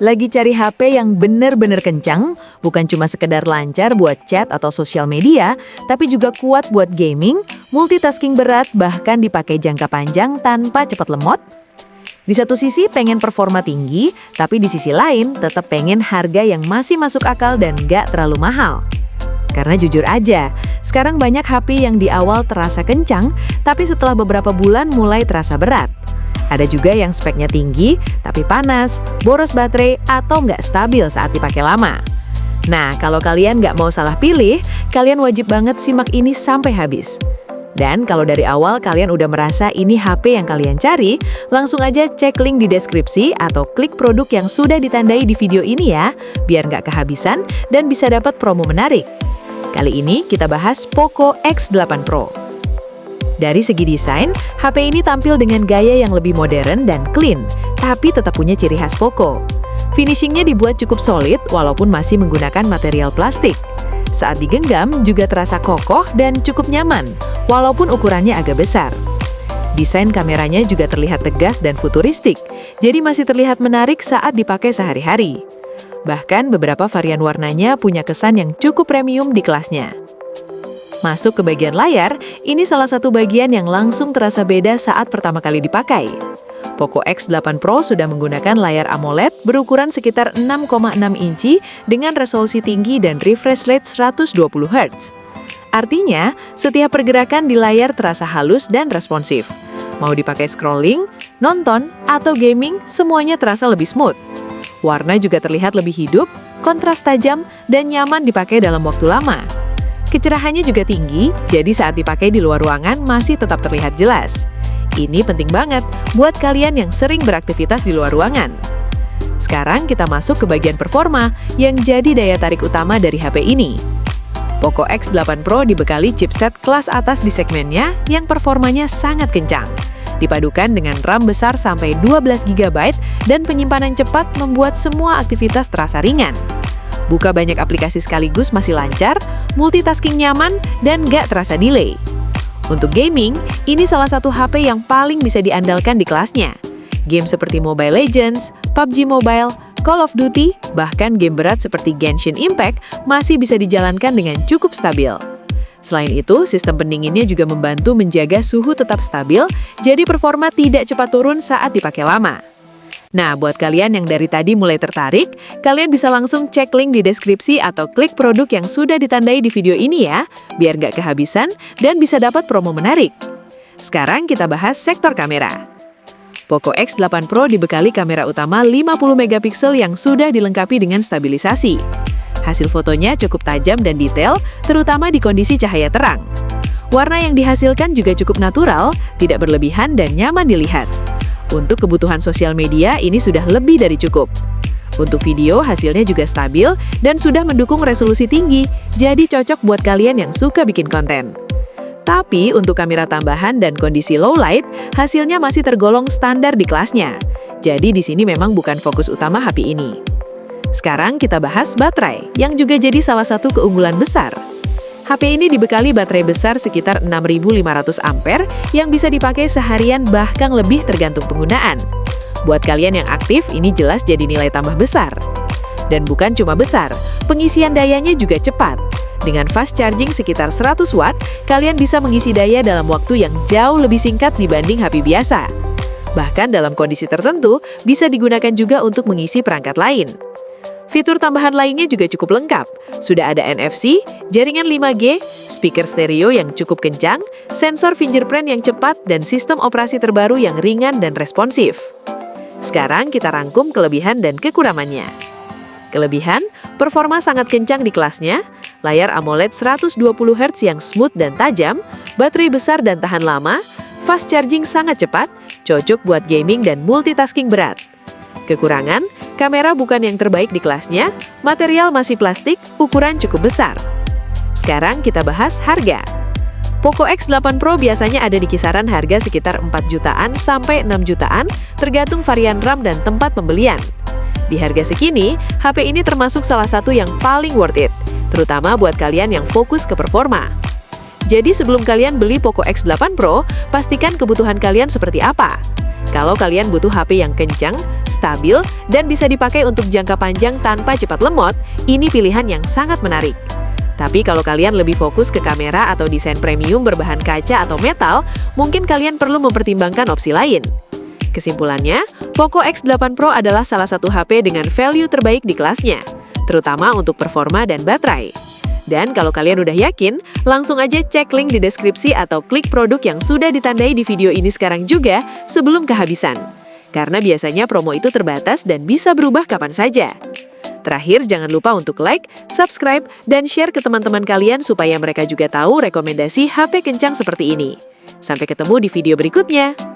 Lagi cari HP yang bener-bener kencang, bukan cuma sekedar lancar buat chat atau sosial media, tapi juga kuat buat gaming, multitasking berat, bahkan dipakai jangka panjang tanpa cepat lemot? Di satu sisi pengen performa tinggi, tapi di sisi lain tetap pengen harga yang masih masuk akal dan gak terlalu mahal. Karena jujur aja, sekarang banyak HP yang di awal terasa kencang, tapi setelah beberapa bulan mulai terasa berat. Ada juga yang speknya tinggi, tapi panas, boros baterai, atau nggak stabil saat dipakai lama. Nah, kalau kalian nggak mau salah pilih, kalian wajib banget simak ini sampai habis. Dan kalau dari awal kalian udah merasa ini HP yang kalian cari, langsung aja cek link di deskripsi atau klik produk yang sudah ditandai di video ini ya, biar nggak kehabisan dan bisa dapat promo menarik. Kali ini kita bahas Poco X8 Pro. Dari segi desain, HP ini tampil dengan gaya yang lebih modern dan clean, tapi tetap punya ciri khas Poco. Finishingnya dibuat cukup solid walaupun masih menggunakan material plastik. Saat digenggam juga terasa kokoh dan cukup nyaman, walaupun ukurannya agak besar. Desain kameranya juga terlihat tegas dan futuristik, jadi masih terlihat menarik saat dipakai sehari-hari. Bahkan beberapa varian warnanya punya kesan yang cukup premium di kelasnya. Masuk ke bagian layar, ini salah satu bagian yang langsung terasa beda saat pertama kali dipakai. Poco X8 Pro sudah menggunakan layar AMOLED berukuran sekitar 6,6 inci dengan resolusi tinggi dan refresh rate 120 Hz. Artinya, setiap pergerakan di layar terasa halus dan responsif. Mau dipakai scrolling, nonton, atau gaming, semuanya terasa lebih smooth. Warna juga terlihat lebih hidup, kontras tajam, dan nyaman dipakai dalam waktu lama. Kecerahannya juga tinggi, jadi saat dipakai di luar ruangan masih tetap terlihat jelas. Ini penting banget buat kalian yang sering beraktivitas di luar ruangan. Sekarang kita masuk ke bagian performa yang jadi daya tarik utama dari HP ini. Poco X8 Pro dibekali chipset kelas atas di segmennya yang performanya sangat kencang. Dipadukan dengan RAM besar sampai 12 GB dan penyimpanan cepat membuat semua aktivitas terasa ringan. Buka banyak aplikasi sekaligus masih lancar, multitasking nyaman, dan gak terasa delay. Untuk gaming, ini salah satu HP yang paling bisa diandalkan di kelasnya. Game seperti Mobile Legends, PUBG Mobile, Call of Duty, bahkan game berat seperti Genshin Impact masih bisa dijalankan dengan cukup stabil. Selain itu, sistem pendinginnya juga membantu menjaga suhu tetap stabil, jadi performa tidak cepat turun saat dipakai lama. Nah, buat kalian yang dari tadi mulai tertarik, kalian bisa langsung cek link di deskripsi atau klik produk yang sudah ditandai di video ini ya, biar nggak kehabisan dan bisa dapat promo menarik. Sekarang kita bahas sektor kamera. Poco X8 Pro dibekali kamera utama 50 megapiksel yang sudah dilengkapi dengan stabilisasi. Hasil fotonya cukup tajam dan detail, terutama di kondisi cahaya terang. Warna yang dihasilkan juga cukup natural, tidak berlebihan dan nyaman dilihat. Untuk kebutuhan sosial media, ini sudah lebih dari cukup. Untuk video, hasilnya juga stabil dan sudah mendukung resolusi tinggi, jadi cocok buat kalian yang suka bikin konten. Tapi, untuk kamera tambahan dan kondisi low light, hasilnya masih tergolong standar di kelasnya. Jadi, di sini memang bukan fokus utama HP ini. Sekarang kita bahas baterai, yang juga jadi salah satu keunggulan besar. HP ini dibekali baterai besar sekitar 6.500 ampere yang bisa dipakai seharian bahkan lebih tergantung penggunaan. Buat kalian yang aktif, ini jelas jadi nilai tambah besar. Dan bukan cuma besar, pengisian dayanya juga cepat. Dengan fast charging sekitar 100 watt, kalian bisa mengisi daya dalam waktu yang jauh lebih singkat dibanding HP biasa. Bahkan dalam kondisi tertentu, bisa digunakan juga untuk mengisi perangkat lain. Fitur tambahan lainnya juga cukup lengkap. Sudah ada NFC, jaringan 5G, speaker stereo yang cukup kencang, sensor fingerprint yang cepat, dan sistem operasi terbaru yang ringan dan responsif. Sekarang kita rangkum kelebihan dan kekurangannya. Kelebihan, performa sangat kencang di kelasnya, layar AMOLED 120 Hz yang smooth dan tajam, baterai besar dan tahan lama, fast charging sangat cepat, cocok buat gaming dan multitasking berat. Kekurangan, kamera bukan yang terbaik di kelasnya, material masih plastik, ukuran cukup besar. Sekarang kita bahas harga. Poco X8 Pro biasanya ada di kisaran harga sekitar 4 jutaan sampai 6 jutaan, tergantung varian RAM dan tempat pembelian. Di harga segini, HP ini termasuk salah satu yang paling worth it, terutama buat kalian yang fokus ke performa. Jadi sebelum kalian beli Poco X8 Pro, pastikan kebutuhan kalian seperti apa. Kalau kalian butuh HP yang kencang, stabil, dan bisa dipakai untuk jangka panjang tanpa cepat lemot, ini pilihan yang sangat menarik. Tapi kalau kalian lebih fokus ke kamera atau desain premium berbahan kaca atau metal, mungkin kalian perlu mempertimbangkan opsi lain. Kesimpulannya, Poco X8 Pro adalah salah satu HP dengan value terbaik di kelasnya, terutama untuk performa dan baterai. Dan kalau kalian udah yakin, langsung aja cek link di deskripsi atau klik produk yang sudah ditandai di video ini sekarang juga sebelum kehabisan. Karena biasanya promo itu terbatas dan bisa berubah kapan saja. Terakhir, jangan lupa untuk like, subscribe, dan share ke teman-teman kalian supaya mereka juga tahu rekomendasi HP kencang seperti ini. Sampai ketemu di video berikutnya.